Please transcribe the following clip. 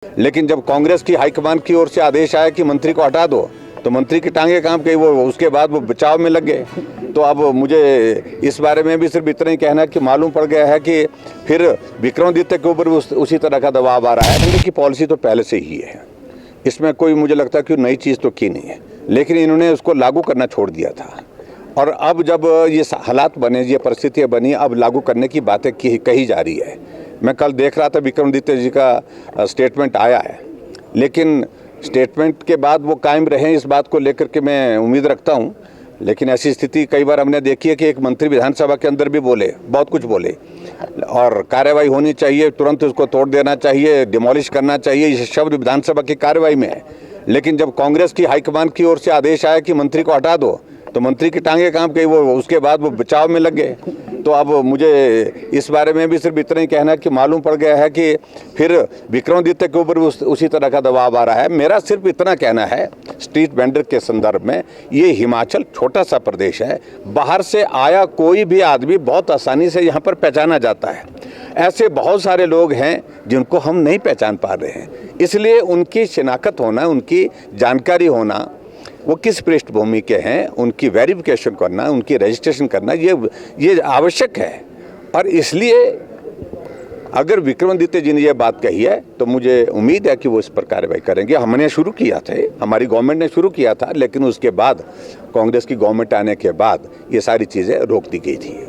लेकिन जब कांग्रेस की हाईकमान की ओर से आदेश आया कि मंत्री को हटा दो, तो मंत्री की टांगे काम गई, वो उसके बाद वो बचाव में लग गए। तो अब मुझे इस बारे में भी सिर्फ इतना ही कहना है कि मालूम पड़ गया है कि फिर विक्रमादित्य के ऊपर उसी तरह का दबाव आ रहा है। इनकी की पॉलिसी तो पहले से ही है, इसमें कोई मुझे लगता है कि नई चीज़ तो की नहीं है, लेकिन इन्होंने उसको लागू करना छोड़ दिया था। और अब जब ये हालात बने, ये परिस्थितियाँ बनी, अब लागू करने की बातें कही जा रही है। मैं कल देख रहा था विक्रमादित्य जी का स्टेटमेंट आया है, लेकिन स्टेटमेंट के बाद वो कायम रहे इस बात को लेकर के मैं उम्मीद रखता हूँ। लेकिन ऐसी स्थिति कई बार हमने देखी है कि एक मंत्री विधानसभा के अंदर भी बोले, बहुत कुछ बोले, और कार्रवाई होनी चाहिए, तुरंत उसको तोड़ देना चाहिए, डिमोलिश करना चाहिए, ये शब्द विधानसभा की कार्रवाई में है। लेकिन जब कांग्रेस की हाईकमान की ओर से आदेश आया कि मंत्री को हटा दो, तो मंत्री की टांगे काम गई, वो उसके बाद वो बचाव में लग गए। तो अब मुझे इस बारे में भी सिर्फ इतना ही कहना है कि मालूम पड़ गया है कि फिर विक्रमादित्य के ऊपर उसी तरह का दबाव आ रहा है। मेरा सिर्फ इतना कहना है स्ट्रीट वेंडर के संदर्भ में, ये हिमाचल छोटा सा प्रदेश है, बाहर से आया कोई भी आदमी बहुत आसानी से यहाँ पर पहचाना जाता है। ऐसे बहुत सारे लोग हैं जिनको हम नहीं पहचान पा रहे हैं, इसलिए उनकी शिनाख्त होना, उनकी जानकारी होना, वो किस पृष्ठभूमि के हैं, उनकी वेरिफिकेशन करना, उनकी रजिस्ट्रेशन करना, ये आवश्यक है। और इसलिए अगर विक्रमादित्य जी ने ये बात कही है तो मुझे उम्मीद है कि वो इस पर कार्रवाई करेंगे। हमने शुरू किया था, हमारी गवर्नमेंट ने शुरू किया था, लेकिन उसके बाद कांग्रेस की गवर्नमेंट आने के बाद ये सारी चीज़ें रोक दी गई थी।